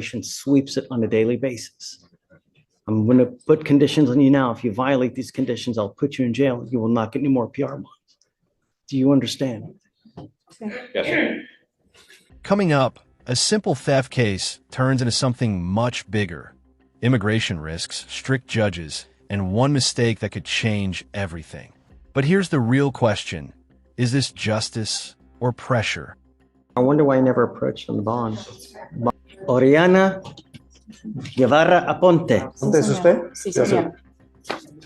Sweeps it on a daily basis. I'm going to put conditions on you now. If you violate these conditions, I'll put you in jail. You will not get any more PR bonds. Do you understand? Yes, sir. Coming up, a simple theft case turns into something much bigger. Immigration risks, strict judges, and one mistake that could change everything. But here's the real question. Is this justice or pressure? I wonder why I never approached on the bond. Oriana Guevara Aponte. ¿Es usted? Sí, señor.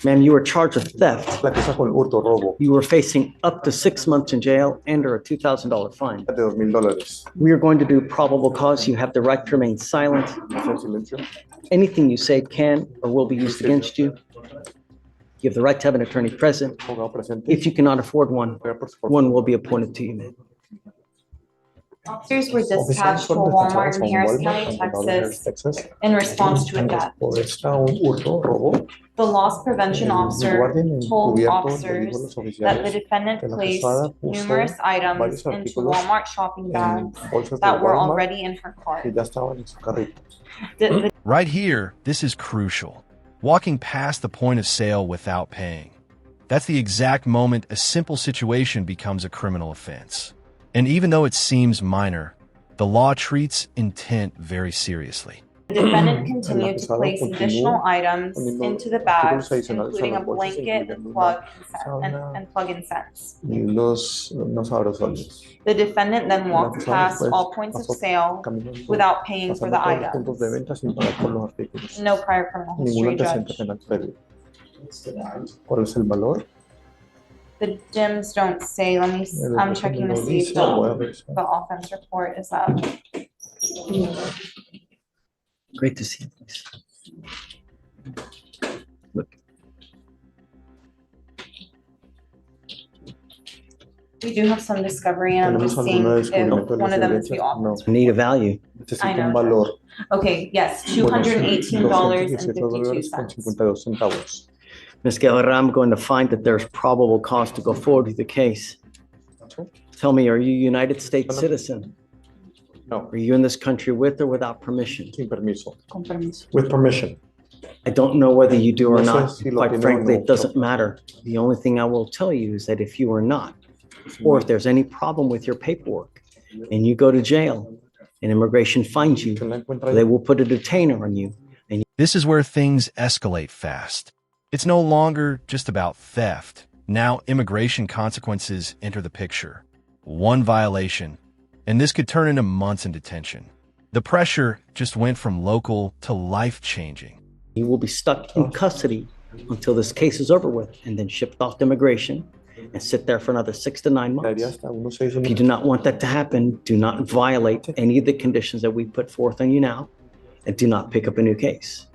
Ma'am, you were charged with theft. La acusa con hurto, robo, You were facing up to 6 months in jail and or a $2,000 fine. de $2,000. We are going to do probable cause. You have the right to remain silent. ¿Hacer silencio? Anything you say can or will be used against you. You have the right to have an attorney present. Abogado presente. If you cannot afford one, Pagar por su parte. one will be appointed to you, ma'am. Officers were dispatched to a Walmart in Harris County, Texas, in response to a theft. Respuesta a un hurto, robo. The loss prevention officer Guardia told encubierto le officers dijo a los that the oficiales defendant que la placed acusada puso numerous items varios into artículos Walmart shopping en bags bolsas de that were Walmart already in her que cart. ya estaban en su carrito. The Right here, this is crucial. Walking past the point of sale without paying. That's the exact moment a simple situation becomes a criminal offense. And even though it seems minor, the law treats intent very seriously. defendant continued to place additional items into the bags, including a blanket and plug-in cents. Y unos aerosoles. The defendant then walked past all points of sale without paying for Pasando the todos los puntos de items. venta sin pagar por los artículos. No prior criminal Ningún history, antecedente Judge. penal previo. ¿Cuál es el valor? The DIMS don't say, I'm checking to see if the offense report is up. Great to see you. Please. Look, We do have some discovery and I'm just Tenemos seeing alguna if descubrimiento de one las of them is the evidencias. No, offense. I need a value. necesito I know. un valor. Okay, yes, Bueno, $218.52. $217.52. Ms. Guerrero, I'm going to find that there's probable cause to go forward with the case. Tell me, are you a United States citizen? No, Are you in this country with or without permission? sin permiso. Con permiso. With permission. I don't know whether you do or No sé not. si lo Quite tiene o frankly, no. it doesn't matter. The only thing I will tell you is that if you are not, or if there's any problem with your paperwork and you go to jail and immigration finds you, Que la encuentra they will put a detainer on you. This is where things escalate fast. It's no longer just about theft. Now immigration consequences enter the picture. One violation, and this could turn into months in detention. The pressure just went from local to life-changing. You will be stuck in custody until this case is over with and then shipped off to immigration and sit there for another 6 to 9 months. daría hasta unos 6 If you do not want that to happen, do not violate any of the conditions that we put forth on you now, and do not pick up a new case.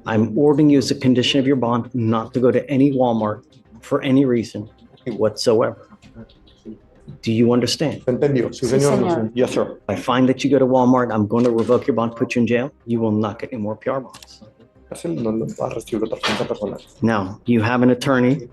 I'm ordering you as a condition of your bond not to go to any Walmart for any reason whatsoever. Do you understand? ¿Entendió? Sí, Sí, señor. señor. Yes, sir. If I find that you go to Walmart, I'm going to revoke your bond, put you in jail. You will not get any more PR bonds. Cárcel no lo va a recibir otra defensa personal. Now, you have an attorney.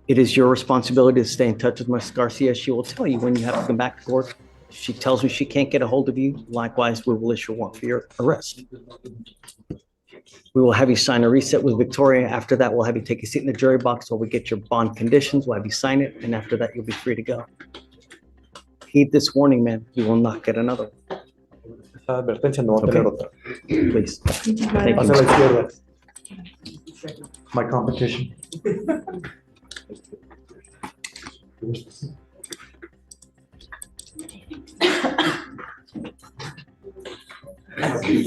It is your responsibility to stay in touch with Ms. Garcia. She will tell you when you have to come back to court. If she tells me she can't get a hold of you, likewise, we will issue a warrant for your arrest. We will have you sign a reset with Victoria. After that, we'll have you take a seat in the jury box while we get your bond conditions. We'll have you sign it, and after that, you'll be free to go. Heed this warning, man. You will not get another one. Esta advertencia no va a tener Okay. otra. Please. Thank Hacia la you. izquierda. My competition.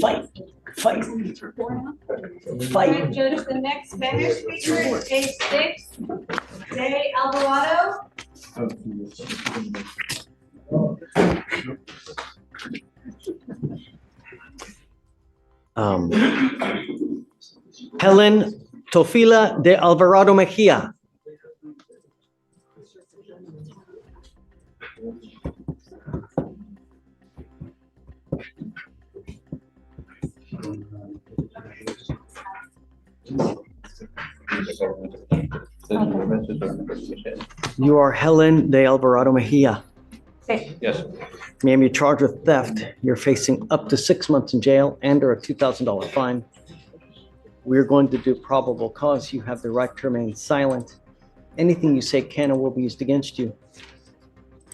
Fight. Fight. Alright, Fight. Judge, the next Spanish speaker is page 6, Jay Alvarado. Helen Tofila de Alvarado Mejia. You are Helen de Alvarado Mejia. Sí. Yes. Ma'am, you're charged with theft. You're facing up to 6 months in jail and or a $2,000 fine. We're going to do probable cause. You have the right to remain silent. Anything you say can and will be used against you.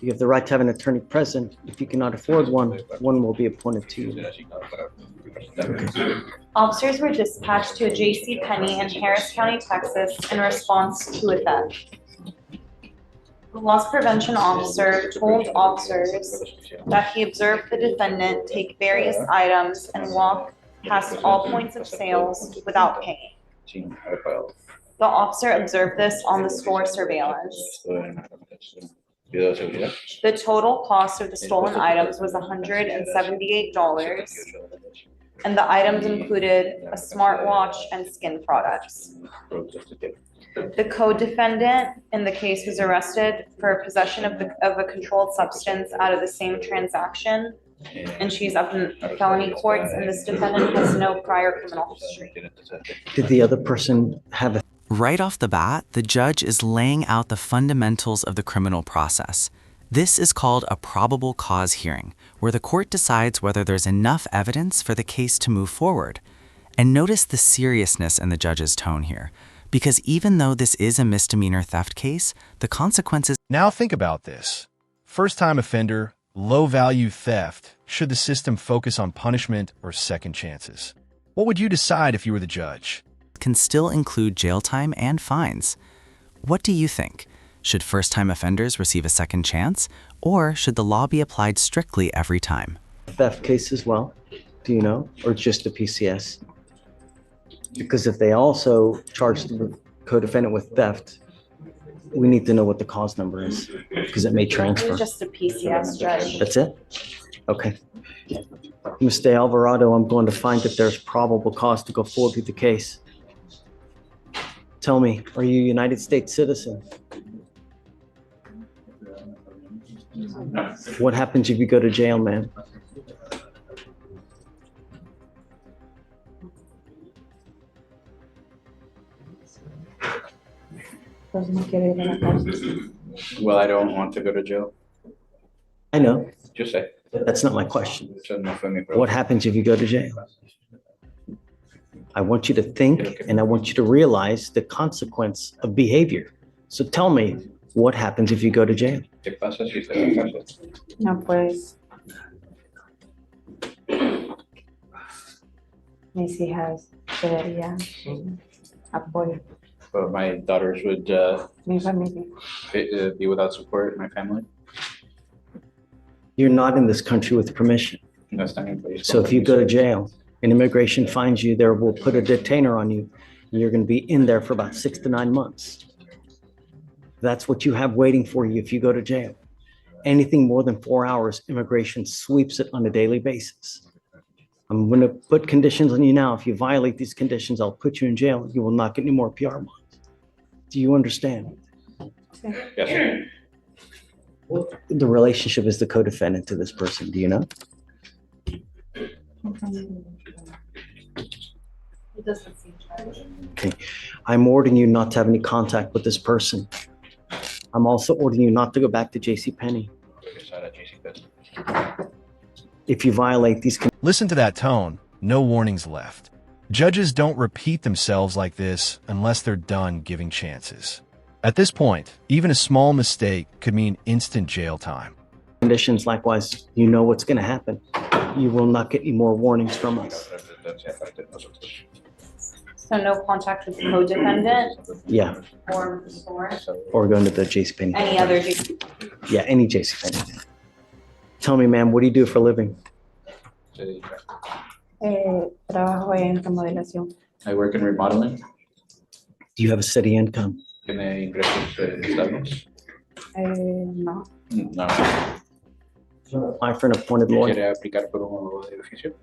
You have the right to have an attorney present. If you cannot afford one, one will be appointed to you. Officers were dispatched to a J.C. Penney in Harris County, Texas in response to a theft. The loss prevention officer told officers that he observed the defendant take various items and walk past all points of sales without paying. The officer observed this on the store surveillance. The total cost of the stolen items was $178, and the items included a smartwatch and skin products. The co-defendant in the case was arrested for possession of a controlled substance out of the same transaction, and she's up in felony courts, and this defendant has no prior criminal history. Did the other person have a Right off the bat, the judge is laying out the fundamentals of the criminal process. This is called a probable cause hearing, where the court decides whether there's enough evidence for the case to move forward. And notice the seriousness in the judge's tone here, because even though this is a misdemeanor theft case, the consequences... Now think about this. First-time offender, low-value theft. Should the system focus on punishment or second chances? What would you decide if you were the judge? Can still include jail time and fines. What do you think? Should first-time offenders receive a second chance, or should the law be applied strictly every time? theft case as well? Do you know? Or just a PCS? Because if they also charge the co-defendant with theft, we need to know what the cause number is, because it may transfer. It's just a PCS, Judge. That's it? Okay. Mr. Alvarado, I'm going to find that there's probable cause to go forward with the case. Tell me, are you a United States citizen? What happens if you go to jail, man? Well, I don't want to go to jail. I know. Just say. That's not my question. Eso no fue mi What pregunta. happens if you go to jail? I want you to think and I want you to realize the consequence of behavior. So tell me, what happens if you go to jail? ¿Qué pasa si te la cárcel? No, pues mis hijas quedarían apoyo, But my daughters would mi familia. be without support, my family. You're not in this country with permission. No están en país. So if you go to jail and immigration finds you, there will put a detainer on you. And you're going to be in there for about 6 to 9 months. That's what you have waiting for you if you go to jail. Anything more than 4 hours, immigration sweeps it on a daily basis. I'm going to put conditions on you now. If you violate these conditions, I'll put you in jail. You will not get any more PR bonds. Do you understand? Yes, sir. The relationship is the co-defendant to this person. Do you know? It doesn't seem Judge. Okay. I'm ordering you not to have any contact with this person. I'm also ordering you not to go back to J.C. Penney. If you violate these conditions, Listen to that tone. No warnings left. Judges don't repeat themselves like this unless they're done giving chances. At this point, even a small mistake could mean instant jail time. likewise, you know what's going to happen. You will not get any more warnings from us. So no contact with the co-defendant Yeah, or the store, or going to the J.C. Penney. any other J.C. Yeah, any J.C. Penney. Tell me, ma'am, what do you do for a living? Trabajo en remodelación. I work in remodeling. Do you have a steady income? ¿Tiene ingresos estables? No. No. Apply for an appointed lawyer. ¿Quiere aplicar por un nuevo edificio?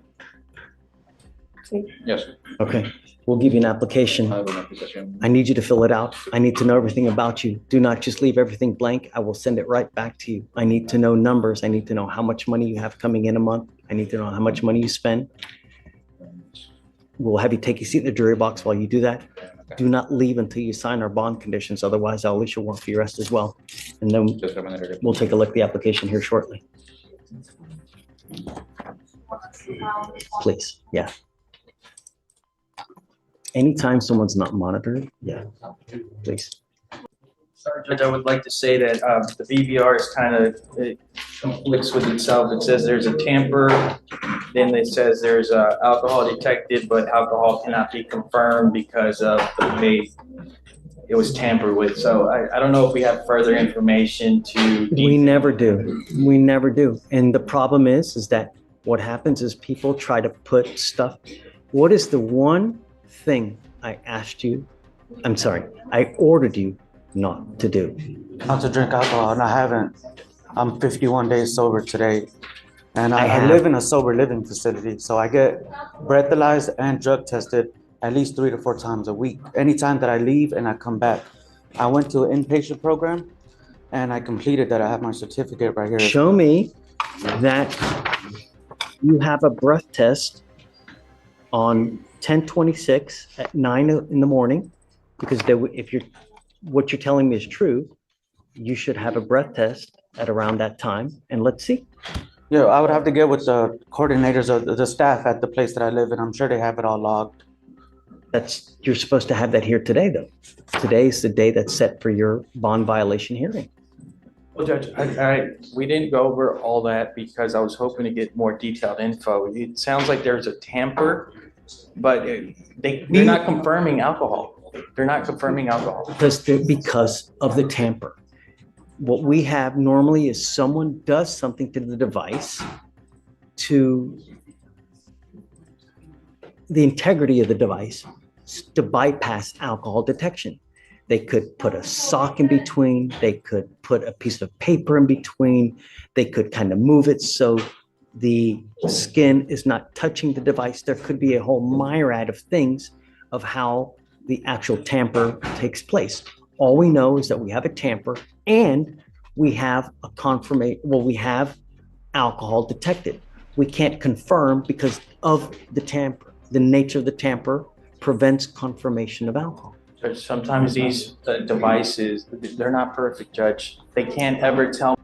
Sí. Yes. Okay, we'll give you an application. Hago una aplicación. I need you to fill it out. I need to know everything about you. Do not just leave everything blank. I will send it right back to you. I need to know numbers. I need to know how much money you have coming in a month. I need to know how much money you spend. We'll have you take a seat in the jury box while you do that. Do not leave until you sign our bond conditions. Otherwise, I'll issue one for your arrest as well. And then De otra manera, we'll take a look at the application here shortly. Please, yeah. Anytime someone's not monitored, yeah, please. Sorry, Judge, I would like to say that the VBR is kind of, it conflicts with itself. It says there's a tamper, then it says there's alcohol detected, but alcohol cannot be confirmed because of the way it was tampered with. So I don't know if we have further information to. We never do. We never do. And the problem is that what happens is people try to put stuff. What is the one thing I asked you? I'm sorry, I ordered you not to do? Not to drink alcohol, and I haven't. I'm 51 days sober today, and I I have- live in a sober living facility, so I get breathalyzed and drug tested at least 3 to 4 times a week. Anytime that I leave and I come back, I went to an inpatient program, and I completed that. I have my certificate right here. Show me that you have a breath test on 10/26 at 9 in the morning, because if what you're telling me is true, you should have a breath test at around that time, and let's see. Yeah, I would have to get with the coordinators of the staff at the place that I live in. I'm sure they have it all logged. You're supposed to have that here today, though. Today's the day that's set for your bond violation hearing. Well, Judge, we didn't go over all that because I was hoping to get more detailed info. It sounds like there's a tamper, but they're not confirming alcohol. They're not confirming alcohol. Because of the tamper. What we have normally is someone does something to the device to the integrity of the device to bypass alcohol detection. They could put a sock in between, they could put a piece of paper in between, they could kind of move it so the skin is not touching the device. There could be a whole myriad of things of how the actual tamper takes place. All we know is that we have a tamper and we have a we have alcohol detected. We can't confirm because of the tamper. The nature of the tamper prevents confirmation of alcohol. Judge, sometimes these devices, they're not perfect, Judge. They can't ever tell